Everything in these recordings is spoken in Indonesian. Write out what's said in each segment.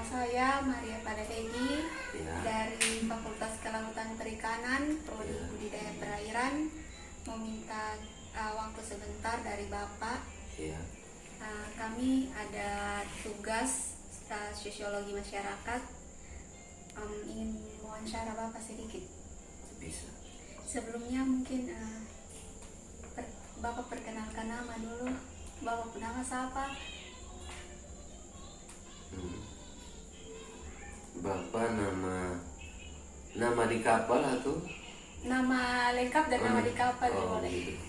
saya Maria Padahegi Ya. dari Fakultas Kelautan Perikanan, Prodi Ya. Budidaya Perairan. Meminta waktu sebentar dari Bapak. Iya. Kami ada tugas sosiologi masyarakat. Ingin wawancara Bapak sedikit. Bisa. Sebelumnya mungkin Bapak perkenalkan nama dulu. Bapak nama siapa? Bapak nama di kapal atau? Nama lengkap dan nama di kapal boleh. Gitu.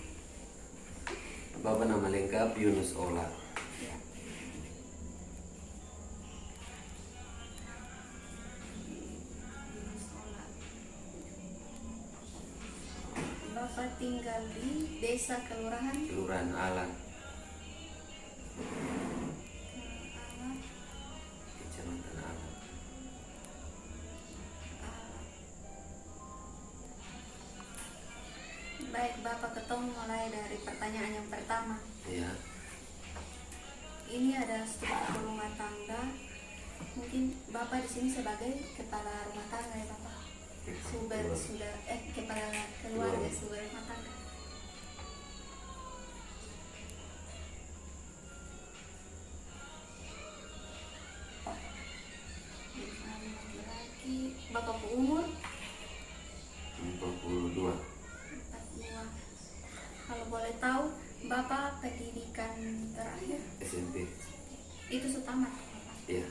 Bapak nama lengkap Yunus Ola. Ya. Bapak tinggal di desa kelurahan Kelurahan Alan, Kecamatan Alan. Baik, Bapak ketemu mulai dari pertanyaan yang pertama. Iya. Ini ada struktur rumah tangga. Mungkin Bapak di sini sebagai kepala rumah tangga ya Bapak. Kepala keluarga sumber rumah tangga. Laki-laki. Bapak umur 42. 42. Kalau boleh tahu Bapak pendidikan terakhir SMP. itu setamat. Iya.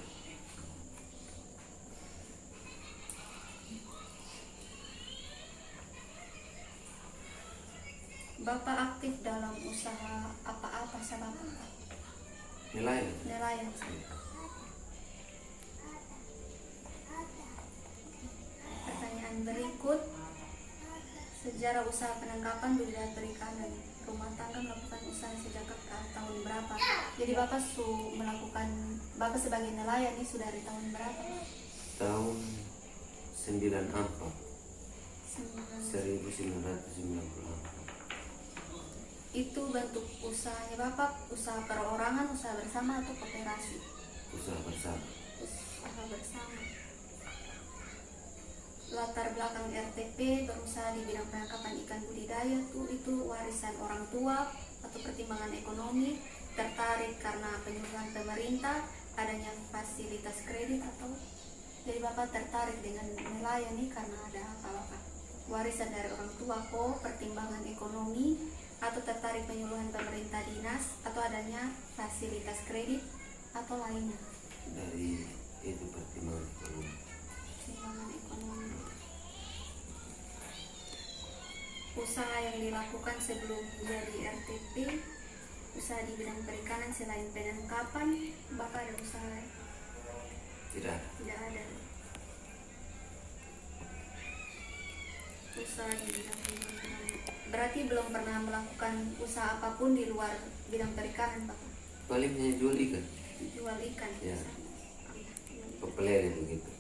Bapak aktif dalam usaha apa-apa sama Bapak? Nelayan. Pertanyaan berikut, sejarah usaha penangkapan budidaya perikanan rumah tangga melakukan usaha sejak tahun berapa? Jadi Bapak Bapak sebagai nelayan ini sudah dari tahun berapa? Tahun 94. 1994. Itu bentuk usahanya Bapak, usaha perorangan, usaha bersama atau koperasi? Usaha bersama. Usaha bersama. Latar belakang RTP berusaha di bidang penangkapan ikan budidaya itu warisan orang tua atau pertimbangan ekonomi, tertarik karena penyuluhan pemerintah, adanya fasilitas kredit atau jadi Bapak tertarik dengan nelayan ini karena ada apa? Warisan dari orang tua kok, pertimbangan ekonomi, atau tertarik penyuluhan pemerintah dinas, atau adanya fasilitas kredit atau lainnya? Dari itu pertimbangan ekonomi. Pertimbangan ekonomi. Usaha yang dilakukan sebelum jadi RTP, usaha di bidang perikanan selain penangkapan, Bapak ada usaha? Tidak. Tidak ada. Usaha di bidang perikanan. Berarti belum pernah melakukan usaha apapun di luar bidang perikanan, Bapak? Paling hanya jual ikan. Jual ikan. Ya. Pepelere begitu.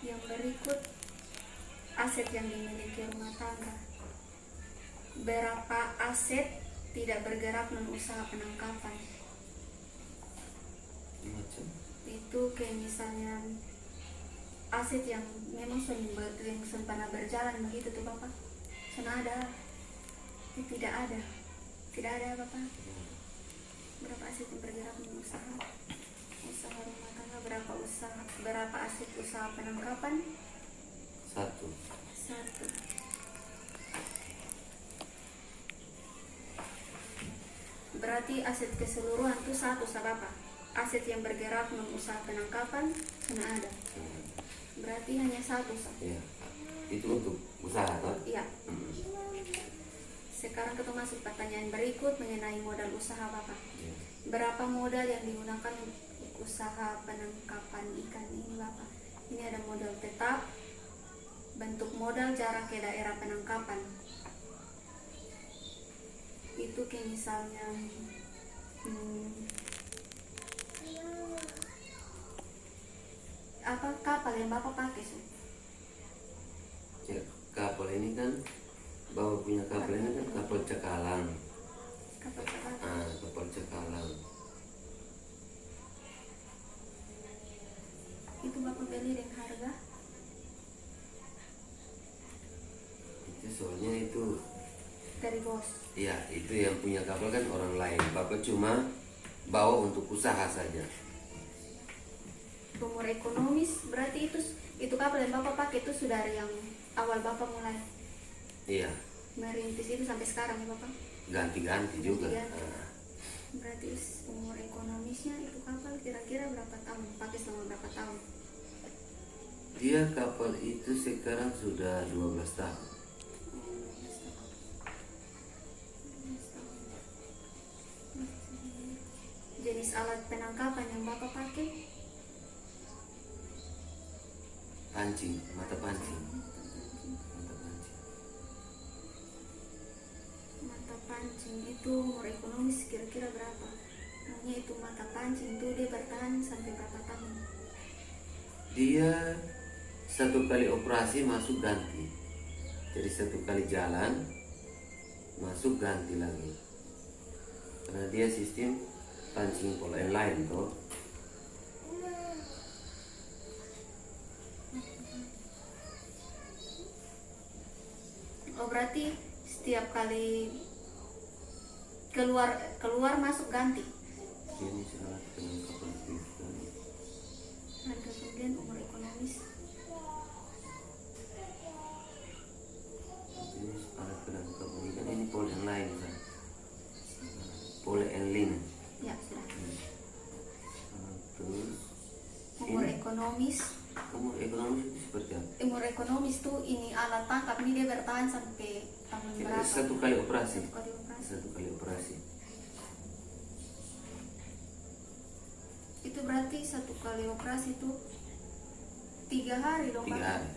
Yang berikut, aset yang dimiliki rumah tangga. Berapa aset tidak bergerak non usaha penangkapan? Macam. Itu kayak misalnya aset yang memang yang pernah berjalan begitu tuh Bapak? Senada? Tidak ada. Tidak ada Bapak? Berapa aset yang bergerak non usaha? Usaha rumah tangga berapa aset usaha penangkapan? 1. Berarti aset keseluruhan itu 1 Bapak. Aset yang bergerak non usaha penangkapan sana ada. Berarti hanya 1 Iya. Itu untuk usaha kan? Iya. Sekarang kita masuk pertanyaan berikut mengenai modal usaha Bapak. Iya. Berapa modal yang digunakan usaha penangkapan ikan ini Bapak? Ini ada modal tetap, bentuk modal, jarak ke daerah penangkapan. Itu kayak misalnya apa kapal yang Bapak pakai sih? Ya, kapal ini kan, bawa punya kapal ini kan kapal cakalang. Kapal cakalang. Kapal cakalang. Itu Bapak beli dengan harga? Itu soalnya itu, Dari bos. ya itu yang punya kapal kan orang lain. Bapak cuma bawa untuk usaha saja. Umur ekonomis berarti itu kapal yang Bapak pakai itu sudah dari yang awal Bapak mulai Iya, merintis itu sampai sekarang ya Bapak? ganti-ganti juga. Ganti-ganti. Berarti umur ekonomisnya itu kapal kira-kira berapa tahun? Pakai selama berapa tahun? Dia kapal itu sekarang sudah 12 tahun. Jenis alat penangkapan yang Bapak pakai? Pancing, mata pancing. Mata pancing. Mata pancing itu umur ekonomis kira-kira berapa? Namanya itu mata pancing itu dia bertahan sampai berapa tahun? Dia satu kali operasi masuk ganti. Jadi satu kali jalan masuk ganti lagi. Karena dia sistem pancing pola yang lain toh. Oh berarti setiap kali keluar masuk ganti. Ini alat penangkapan ikan. Harga kemudian umur ekonomis. Ini alat penangkapan ikan, ini pola yang lain kan. Pola yang lain. Ya sudah. Terus Umur ini ekonomis. umur ekonomi itu seperti apa? Umur ekonomis tuh ini alat tangkap ini dia bertahan sampai tahun berapa? Satu kali operasi. Satu kali operasi. Satu kali operasi. Itu berarti satu kali operasi tuh 3 hari dong 3 Bapak? hari.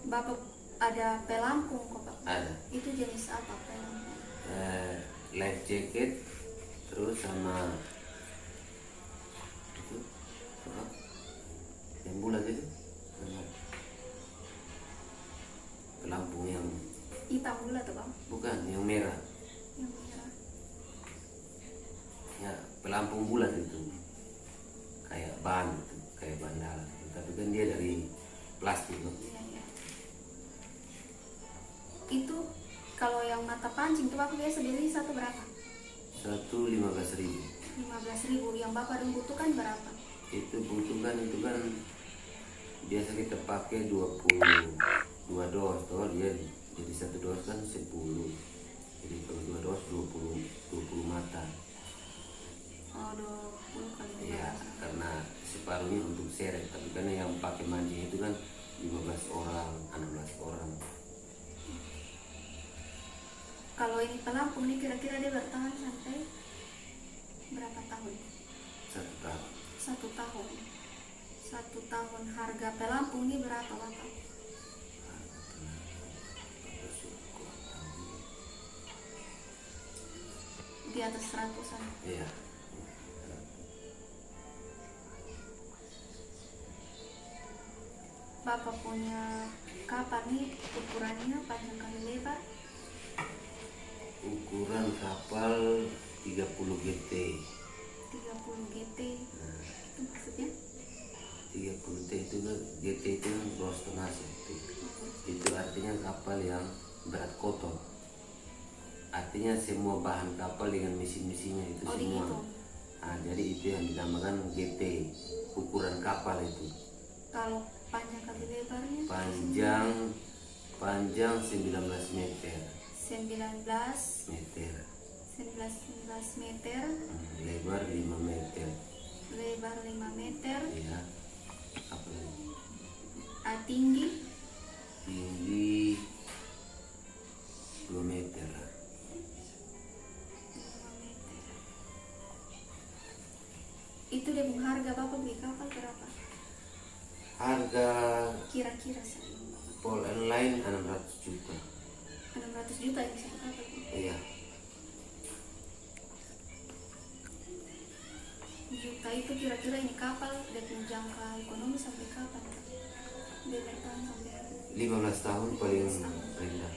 Bapak ada pelampung kok Pak? Ada. Itu jenis apa pelampung? Life jacket, terus sama itu apa? Yang bulat itu, sama pelampung yang Hitam gula tuh Bang? bukan yang merah, Yang merah. ya pelampung bulat itu, kayak ban, gitu, kayak bandala, gitu. Tapi kan dia dari plastik loh. Iya, iya. Itu kalau yang mata pancing tuh Bapak biasa beli satu berapa? 15.000. 15.000. Yang Bapak dulu butuhkan berapa? Itu butuhkan itu kan biasa kita pakai 22 dos toh, dia jadi satu dos kan 10, jadi kalau 2 dos 20 mata. Oh 20 kali 12. Ya karena separuhnya untuk seret, tapi karena yang pakai mancing itu kan 15 orang 16 orang. Kalau ini pelampung ini kira-kira dia bertahan sampai berapa tahun? 1 tahun. 1 tahun. 1 tahun harga pelampung ini berapa Bapak? Di atas 100-an. Iya. Bapak punya kapal nih ukurannya panjang kali lebar? Ukuran kapal 30 GT. 30 GT. Itu maksudnya? 30 T itu kan, GT itu kan 2,5 cm. Itu artinya kapal yang berat kotor. Artinya semua bahan kapal dengan mesin-mesinnya itu Oh, semua. dihitung. Nah, jadi itu yang dinamakan GT, ukuran kapal itu. Kalau panjang kali lebarnya? Panjang 19 meter. 19 Meter. meter, Lebar 5 meter. lebar 5 meter, Ya. Apa lagi? tinggi Tinggi 2 meter lah. 5 meter. Itu dia punya harga Bapak beli kapal berapa? Harga Kira-kira saya pol online 600 juta. 600 juta yang satu kapal. Iya. Juta itu kira-kira ini kapal dia punya jangka ekonomi sampai kapan? Dia bertahan sampai 15 tahun paling rendah.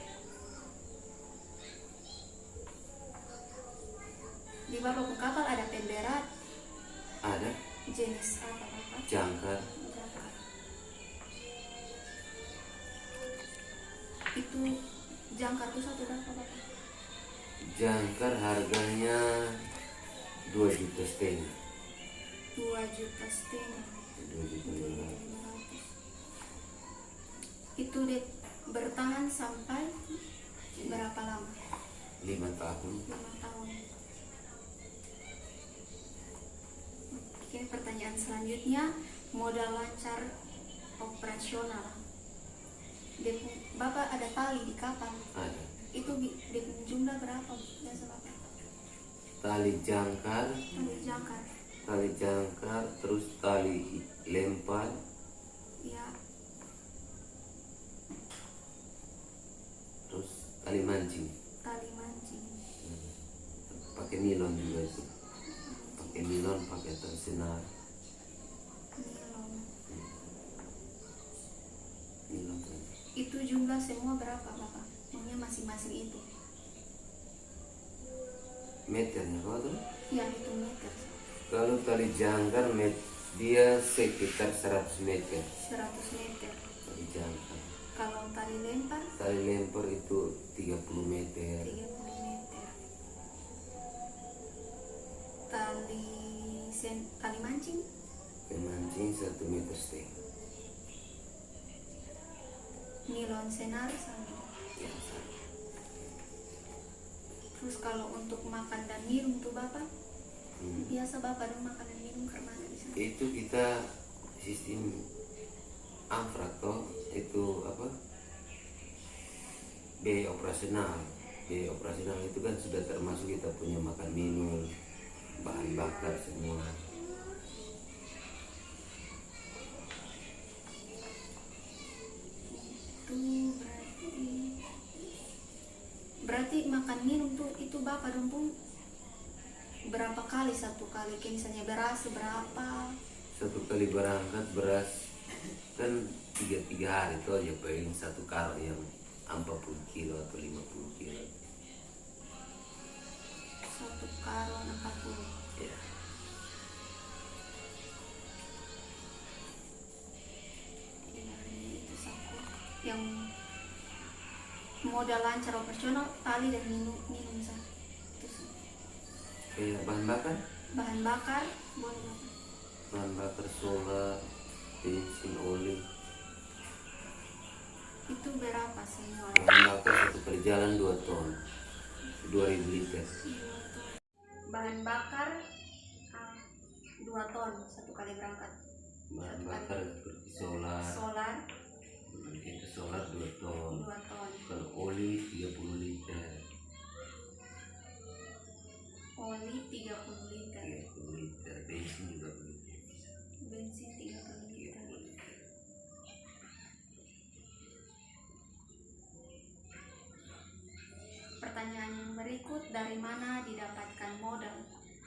Bapak pun kapal ada pemberat, Ada jenis apa Bapak? jangkar. Jangkar. Itu jangkar itu satu berapa Bapak? Jangkar harganya 2,5 juta. 2,5 juta. 2,5 juta. Itu dia bertahan sampai berapa lama? 5 tahun. 5 tahun. Oke, pertanyaan selanjutnya, modal lancar operasional. Bapak ada tali di kapal, Ada itu jumlah berapa biasa Bapak? tali jangkar, Tali jangkar, terus tali lempar, ya, terus tali mancing. tali mancing, Pakai nilon juga itu. Pakai nilon, pakai tersenar. nilon. Nilon. Itu jumlah semua berapa Bapak? Maksudnya masing-masing itu? Meternya kalau tuh? Ya, itu meter. Kalau tali jangkar dia sekitar 100 meter. 100 meter. Tali jangkar. Kalau tali lempar? Tali lempar itu 30 meter. 30 meter. Tali mancing? Mancing 1,5 meter. Nilon senar sama. Ya, sama. Terus kalau untuk makan dan minum tuh Bapak? Biasa Bapak dan makan dan minum ke mana di sana? Itu kita sistem amfrak toh, itu apa? Biaya operasional. Biaya operasional itu kan sudah termasuk kita punya makan minum, bahan bakar semua. Itu berarti makan minum tuh itu Bapak dong berapa kali satu kali? Kayak misalnya beras berapa? Satu kali berangkat beras kan 3 hari itu aja paling satu karung yang 40 kilo atau 50 kilo. Satu karung 40. Ya. Iya, itu satu. Yang modal lancar operasional tali dan minum sah. Itu sih. Kayak bahan bakar? Bahan bakar boleh Bapak? Bahan bakar solar, bensin, oli. Itu berapa semua? Bahan bakar satu kali jalan 2 ton, 2.000 liter. Bahan bakar 2 ton satu kali berangkat. Bahan bakar seperti solar, itu solar 2 ton. 2 ton. Kalau oli 30 liter. Oli 30 liter. 30 liter, bensin juga begitu. Bensin 30 liter. Pertanyaan yang berikut, dari mana didapatkan modal?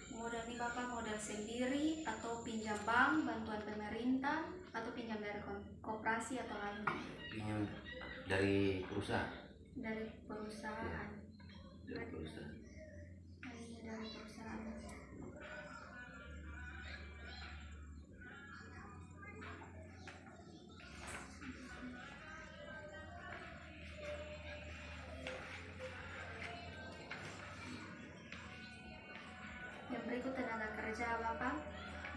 Modal ini Bapak modal sendiri atau pinjam bank, bantuan pemerintah, atau pinjam dari koperasi atau lainnya? Pinjam dari perusahaan. Dari perusahaan. Dari perusahaan. Dari perusahaan. Yang berikut tenaga kerja Bapak.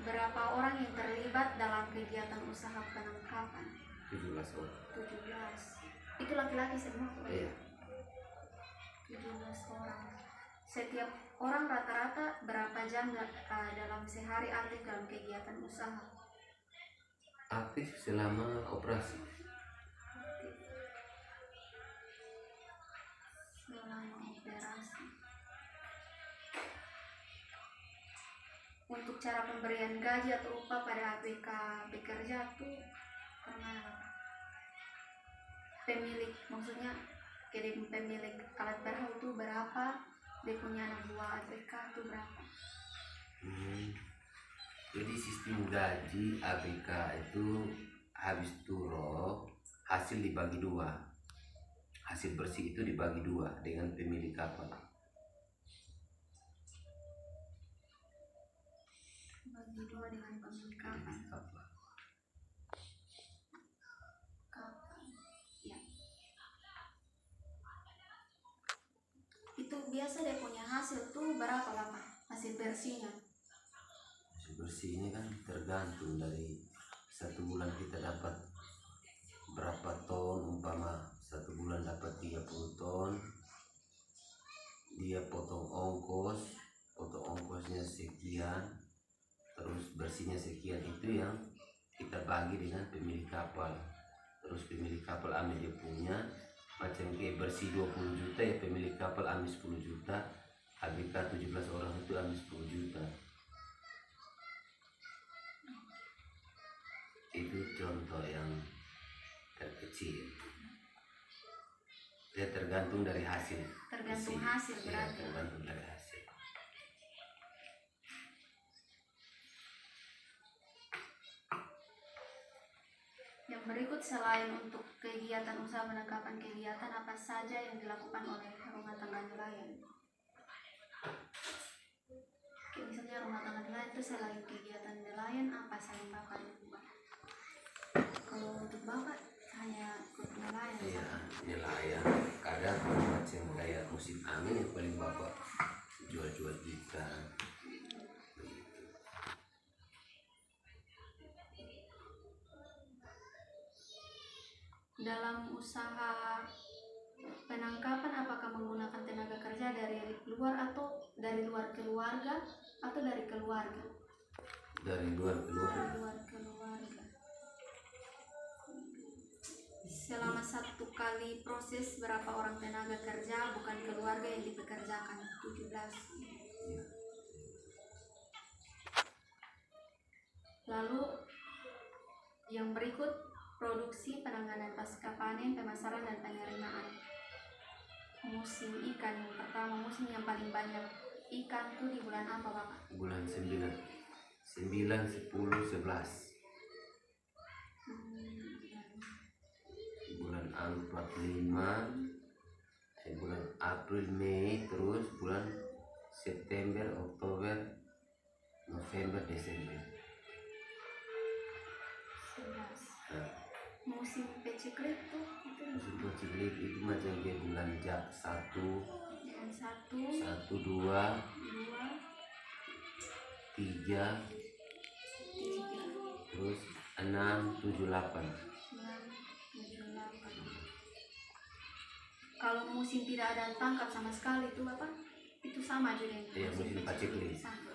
Berapa orang yang terlibat dalam kegiatan usaha penangkapan? 17 orang. 17. Itu laki-laki semua? Iya. 17 orang. Setiap orang rata-rata berapa jam dalam sehari aktif dalam kegiatan usaha? Aktif selama operasi. Selama operasi. Untuk cara pemberian gaji atau upah pada ABK bekerja tuh karena pemilik, maksudnya pemilik alat berat itu berapa, dia punya anak buah ABK itu berapa? Jadi sistem gaji ABK itu habis turun hasil dibagi 2. Hasil bersih itu dibagi 2 dengan pemilik kapal. Bagi dua dengan pemilik kapal. kapal. Kapal. Ya. Itu biasa dia punya hasil tuh berapa Bapak? Hasil bersihnya. Hasil bersih ini kan tergantung dari satu bulan kita dapat berapa ton. Umpama satu bulan dapat 30 ton, dia potong ongkosnya sekian, terus bersihnya sekian, itu yang kita bagi dengan pemilik kapal. Terus pemilik kapal ambil dia punya, macam kayak bersih 20 juta ya pemilik kapal ambil 10 juta, ABK 17 orang itu ambil 10 juta. Itu contoh yang terkecil. Ya tergantung dari hasil. Tergantung bersih. hasil Ya, berarti. tergantung dari hasil. Yang berikut, selain untuk kegiatan usaha penangkapan, kegiatan apa saja yang dilakukan oleh rumah tangga nelayan? Misalnya rumah tangga nelayan itu selain kegiatan nelayan apa selain Bapak lakukan? Kalau untuk Bapak hanya ikut nelayan. Ya, nelayan. Kadang macam kayak musim angin yang paling Bapak jual-jual ikan. Dalam usaha penangkapan, apakah menggunakan tenaga kerja dari luar atau dari luar keluarga atau dari keluarga? Dari luar keluarga. Dari luar keluarga. Selama satu kali proses, berapa orang tenaga kerja bukan keluarga yang dipekerjakan? 17. Ya. Lalu yang berikut, produksi, penanganan pasca panen, pemasaran dan penerimaan. Musim ikan yang pertama, musim yang paling banyak ikan itu di bulan apa Bapak? Bulan 9, 10, 11. Bulan 4, 5, bulan April, Mei, terus bulan September, Oktober, November, Desember. 11. Nah, Musim peceklik tuh itu musim peceklik itu macam kayak bulan 1, bulan 1, 1, 2, 2, 3, 3, terus 6, 7, 8. 9, 7, 8. Kalau musim tidak ada tangkap sama sekali itu Bapak, itu sama juga yang Iya, musim paceklik. sama.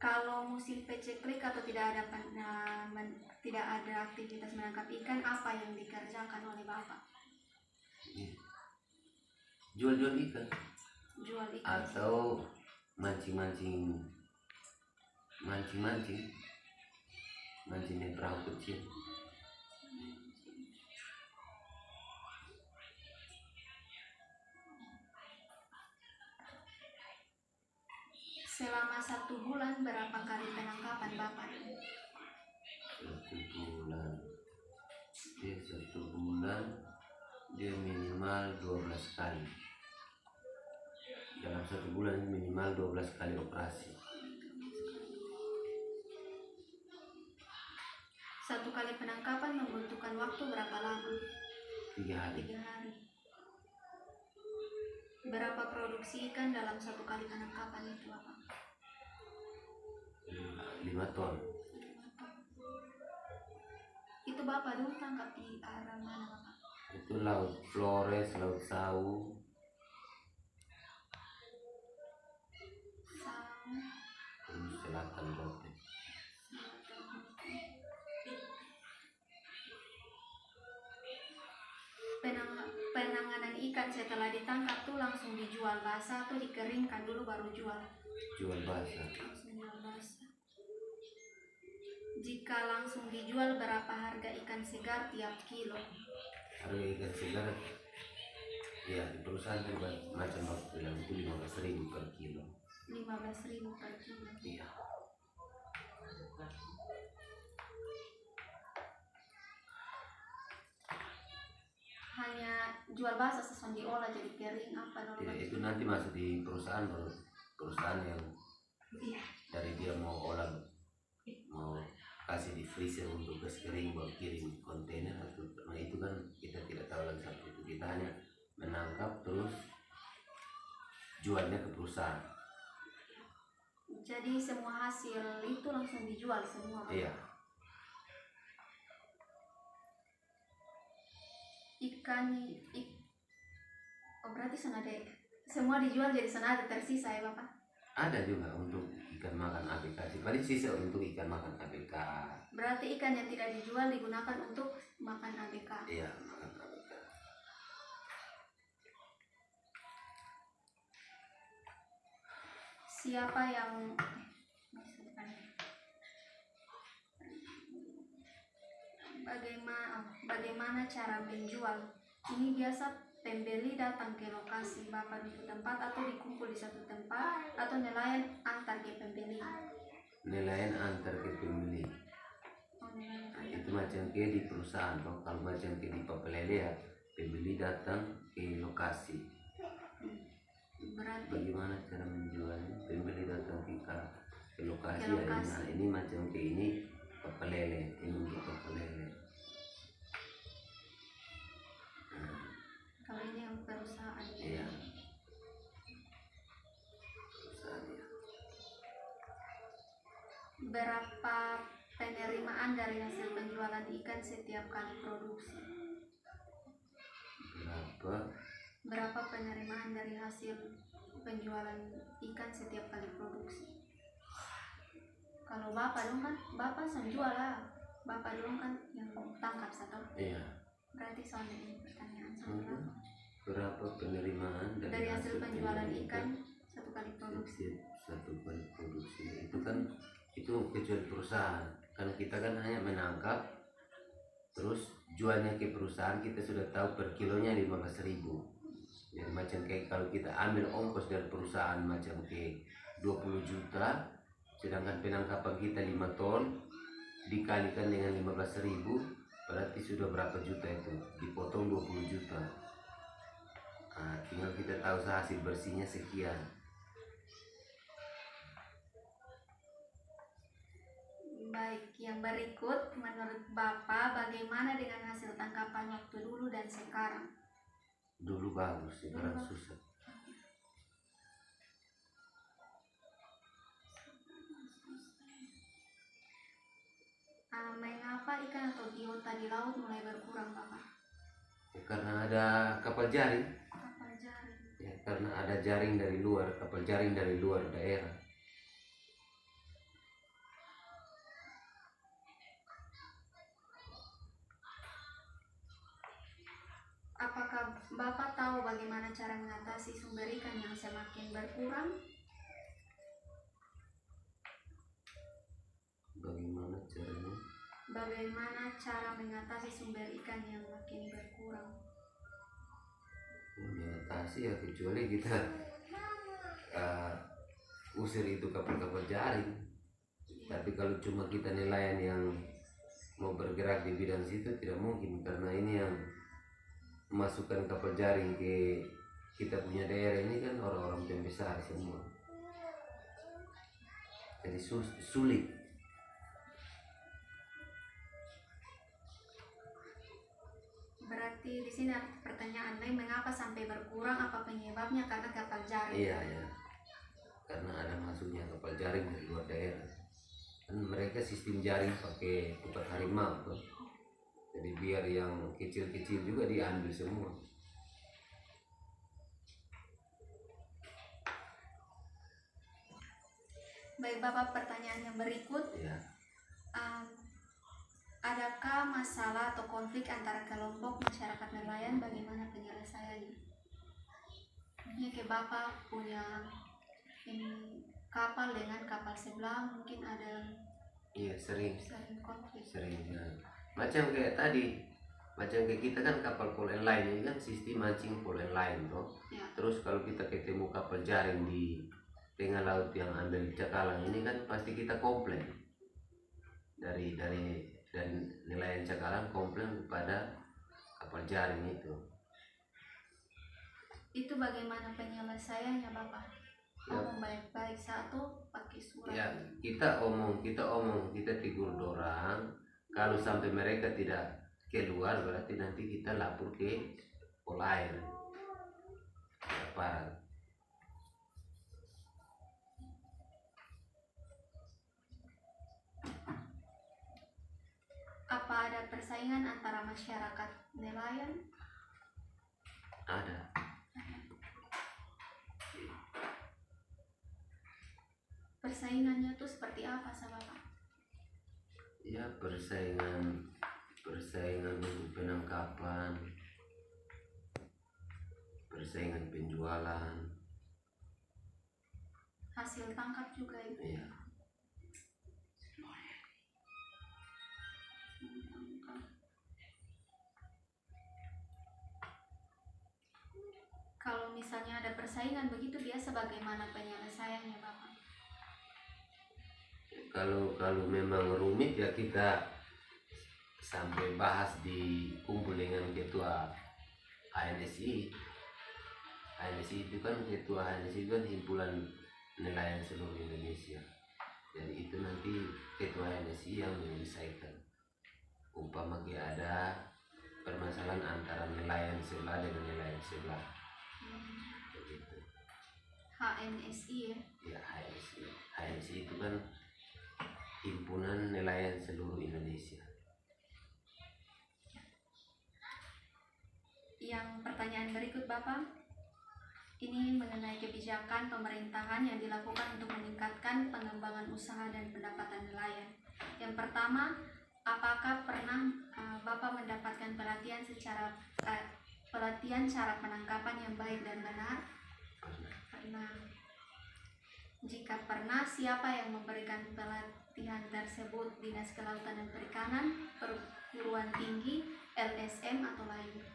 Kalau musim peceklik atau tidak ada tidak ada aktivitas menangkap ikan, apa yang dikerjakan oleh Bapak? Iya. Jual-jual ikan Jual ikan atau mancing di perahu kecil. selama 1 bulan berapa kali penangkapan Bapak? 1 bulan dia minimal 12 kali. Dalam 1 bulan minimal 12 kali operasi. 1 kali penangkapan membutuhkan waktu berapa lama? 3 hari. 3 hari. Berapa produksi ikan dalam 1 kali penangkapan itu Bapak? 5 ton. Itu Bapak dulu tangkap di arah mana Bapak? Itu Laut Flores, Laut Sau. Terus Selatan Rote. Penanganan ikan setelah ditangkap tuh langsung dijual basah atau dikeringkan dulu baru jual? Jual basah. Langsung jual basah. Jika langsung dijual, berapa harga ikan segar tiap kilo? Harga ikan segar ya di perusahaan juga macam waktu bilang itu 15.000 per kilo. 15.000 per kilo. Iya. Hanya jual basah sesuai diolah jadi kering apa Ya, dulu? itu nanti masuk di perusahaan yang Iya. Dari dia mau olah, mau kasih di freezer untuk gas kering baru kirim kontainer atau nah itu kan kita tidak tahu lagi sampai itu, kita hanya menangkap terus jualnya ke perusahaan. Jadi semua hasil itu langsung dijual semua, Bapak? Iya. Oh berarti senada semua dijual jadi senada tersisa ya Bapak? Ada juga untuk ikan makan ABK sih, paling sisa untuk ikan makan ABK. Berarti ikan yang tidak dijual digunakan untuk makan ABK? Iya, makan ABK. Siapa yang bagaimana cara menjual? Ini biasa pembeli datang ke lokasi Bapak di tempat atau dikumpul di satu tempat atau nelayan antar ke pembeli? Nelayan antar ke pembeli. Itu macam kayak di perusahaan toh. Kalau macam kayak di Papelele ya pembeli datang ke lokasi. Berarti Bagaimana cara menjualnya? Pembeli datang ke lokasi, Ke lokasi. Ya, nah, ini macam kayak ini Papelele, ini untuk Papelele. kalau ini yang perusahaan. Iya. Perusahaan ya. Berapa penerimaan dari hasil penjualan ikan setiap kali produksi? Berapa penerimaan dari hasil penjualan ikan setiap kali produksi? Kalau Bapak dong kan, Bapak jual lah. Bapak dong kan yang tangkap satu. Iya. Berarti soalnya ini pertanyaan saya. Berapa penerimaan Dari hasil penjualan ikan satu kali produksi? Satu kali produksi itu kan itu kecuali perusahaan, karena kita kan hanya menangkap terus jualnya ke perusahaan, kita sudah tahu per kilonya 15.000. Jadi macam kayak kalau kita ambil ongkos dari perusahaan macam kayak 20 juta, sedangkan penangkapan kita 5 ton dikalikan dengan 15.000, berarti sudah berapa juta itu, dipotong 20 juta. Nah, tinggal kita tahu hasil bersihnya sekian. Baik, yang berikut menurut Bapak bagaimana dengan hasil tangkapan waktu dulu dan sekarang? Dulu bagus, sekarang susah. Mengapa ikan atau biota di laut mulai berkurang, Bapak? Karena ada kapal jaring. Kapal jaring. Ya, karena ada jaring dari luar, kapal jaring dari luar daerah. Apakah Bapak tahu bagaimana cara mengatasi sumber ikan yang semakin berkurang? Bagaimana cara mengatasi sumber ikan yang makin berkurang? Mengatasi ya kecuali kita usir itu kapal-kapal jaring. Tapi kalau cuma kita nelayan yang mau bergerak di bidang situ tidak mungkin, karena ini yang masukkan kapal jaring ke kita punya daerah ini kan orang-orang pembesar semua, jadi sulit. Berarti di sini ada pertanyaan lain, mengapa sampai berkurang? Apa penyebabnya? Karena kapal jaring. Iya ya, karena ada masuknya kapal jaring dari luar daerah. Kan mereka sistem jaring pakai pukat harimau tuh. Jadi biar yang kecil-kecil juga diambil semua. Baik Bapak, pertanyaan yang berikut. Ya. Adakah masalah atau konflik antara kelompok masyarakat nelayan? Bagaimana penyelesaiannya? Ini ke Bapak punya ini kapal dengan kapal sebelah, mungkin ada. Iya, sering konflik. Sering ya. Macam kayak tadi, macam kayak kita kan kapal polen line ini kan sistem mancing polen line toh. Ya. Terus kalau kita ketemu kapal jaring di tengah laut yang ambil cakalang ini kan pasti kita komplain. Dari nelayan cakalang komplain kepada kapal jaring itu. Itu bagaimana penyelesaiannya Bapak? Ngomong baik-baik, satu pakai surat. Ya, kita tegur dorang. Kalau sampai mereka tidak keluar, berarti nanti kita lapor ke Polair, ke aparat. Apa ada persaingan antara masyarakat nelayan? Ada. Persaingannya tuh seperti apa, Bapak? Ya, persaingan untuk penangkapan, persaingan penjualan. Hasil tangkap juga itu. Ya. Kalau misalnya ada persaingan begitu, biasa bagaimana penyelesaiannya, Bapak? Kalau memang rumit ya kita sampai bahas di kumpul dengan ketua HNSI. HNSI itu kan ketua HNSI itu kan himpunan nelayan seluruh Indonesia. Jadi itu nanti ketua HNSI yang menyelesaikan. Umpama ada permasalahan antara nelayan sebelah dengan nelayan sebelah. Begitu. HNSI ya? Ya, HNSI. HNSI itu kan himpunan nelayan seluruh Indonesia. Yang pertanyaan berikut, Bapak, ini mengenai kebijakan pemerintahan yang dilakukan untuk meningkatkan pengembangan usaha dan pendapatan nelayan. Yang pertama, apakah pernah Bapak mendapatkan pelatihan cara penangkapan yang baik dan benar? Pernah. Jika pernah, siapa yang memberikan pelatihan tersebut? Dinas Kelautan dan Perikanan, perguruan tinggi, LSM atau lain?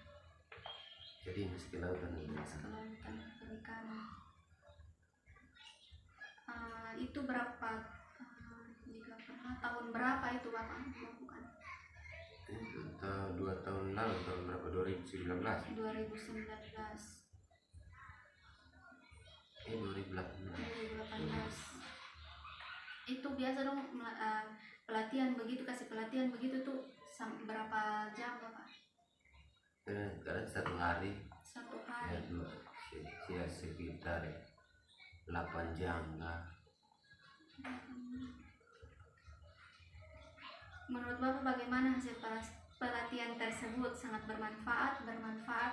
Jadi Dinas Kelautan dan Perikanan. Itu berapa? Jika pernah, tahun berapa itu Bapak melakukan? Itu 2 tahun lalu, tahun berapa? 2019. 2019. 2018. Itu biasa dong pelatihan begitu, kasih pelatihan begitu tuh berapa jam Bapak? Kadang 1 hari. 1 hari. Ya sekitar 8 jam lah. Menurut Bapak bagaimana hasil pelatihan tersebut? Sangat bermanfaat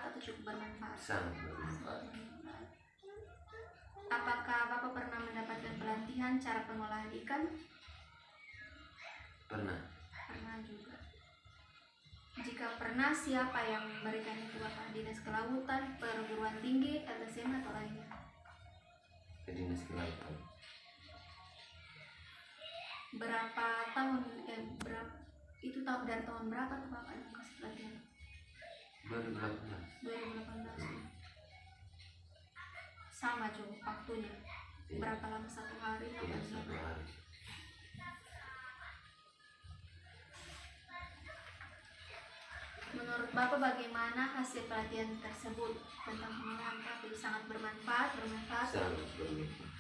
atau cukup bermanfaat? Sangat bermanfaat. Apakah Bapak pernah mendapatkan pelatihan cara pengolahan ikan? Pernah. Pernah juga. Jika pernah, siapa yang memberikan itu Bapak? Dinas Kelautan, perguruan tinggi, LSM atau lainnya? Dinas Kelautan. Berapa tahun? Itu dari tahun berapa tuh Bapak yang kasih pelatihan? 2018. Sama juga waktunya. Berapa lama? 1 hari? Iya, 1 hari. Menurut Bapak bagaimana hasil pelatihan tersebut tentang pengolahan KP? Sangat bermanfaat. Sangat bermanfaat.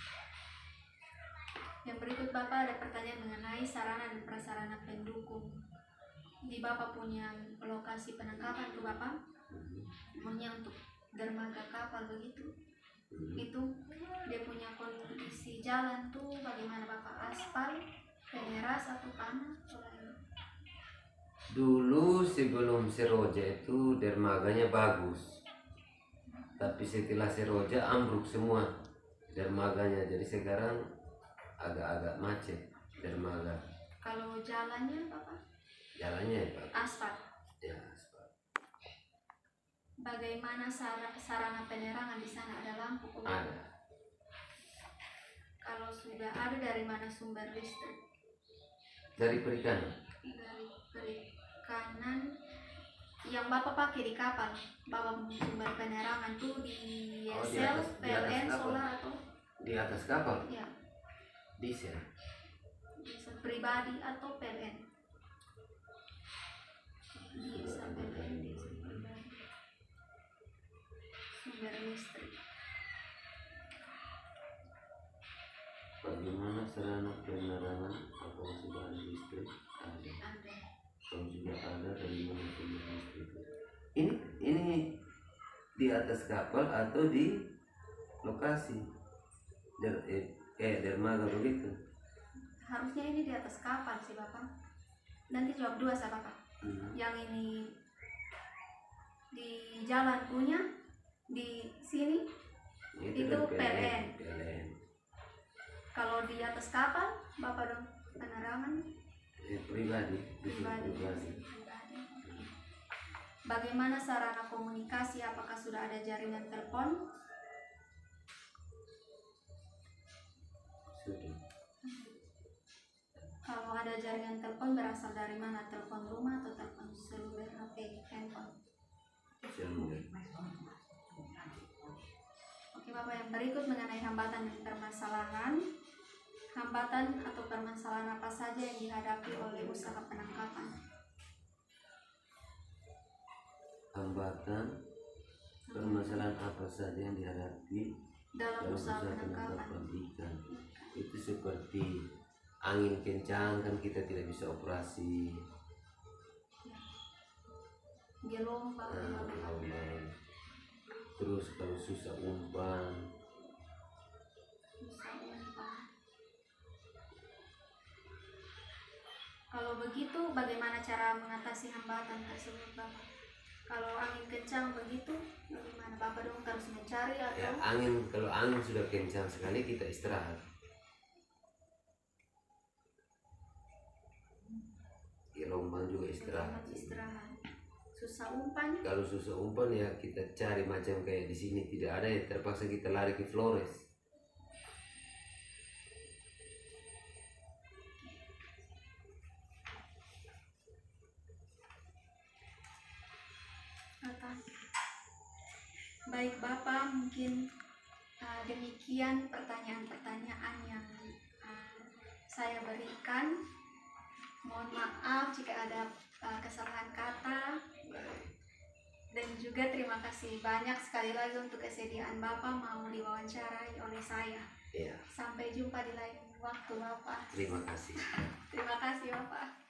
Yang berikut Bapak ada pertanyaan mengenai sarana dan prasarana pendukung. Di Bapak punya lokasi penangkapan tuh Bapak, punya untuk dermaga kapal begitu. Itu dia punya kondisi jalan tuh bagaimana Bapak? Aspal, peneras atau tanah? Dulu sebelum Seroja itu dermaganya bagus, tapi setelah Seroja ambruk semua dermaganya, jadi sekarang agak-agak macet dermaga. Kalau jalannya Bapak? Jalannya bagus. Aspal. Ya, aspal. Bagaimana sarana penerangan di sana? Ada lampu? Ada. Kalau sudah ada, dari mana sumber listrik? Dari perikanan. Dari perikanan. Yang Bapak pakai di kapal, Bapak sumber penerangan tuh di diesel, PLN, solar atau? Di atas kapal? Ya. Diesel. Diesel pribadi atau PLN? Diesel PLN, diesel pribadi. Sumber listrik. atas kapal atau di lokasi dermaga begitu. Harusnya ini di atas kapal sih Bapak. Nanti jawab dua saya Bapak. Yang ini di jalan punya, di sini itu PLN. Kalau di atas kapal Bapak dong penerangan Pribadi. Bagaimana sarana komunikasi? Apakah sudah ada jaringan telepon? Sudah. Kalau ada jaringan telepon berasal dari mana? Telepon rumah atau telepon seluler, HP, handphone? Seluler. Oke Bapak, yang berikut mengenai hambatan dan permasalahan. Hambatan atau permasalahan apa saja yang dihadapi oleh usaha penangkapan? Hambatan, permasalahan apa saja yang dihadapi Dalam usaha penangkapan ikan? Itu seperti angin kencang kan kita tidak bisa operasi. Gelombang, Gelombang. Terus kalau susah umpan. Kalau begitu bagaimana cara mengatasi hambatan tersebut Bapak? Kalau angin kencang begitu bagaimana Bapak dong harus mencari atau? Ya, kalau angin sudah kencang sekali kita istirahat. Gelombang juga istirahat. Susah umpan? Kalau susah umpan ya kita cari macam kayak di sini tidak ada ya terpaksa kita lari ke Flores. Baik Bapak, mungkin demikian pertanyaan-pertanyaan yang saya berikan. Mohon maaf jika ada kesalahan kata. Dan juga terima kasih banyak sekali lagi untuk kesediaan Bapak mau diwawancarai oleh saya. Ya. Sampai jumpa di lain waktu Bapak. Terima kasih. Terima kasih Bapak.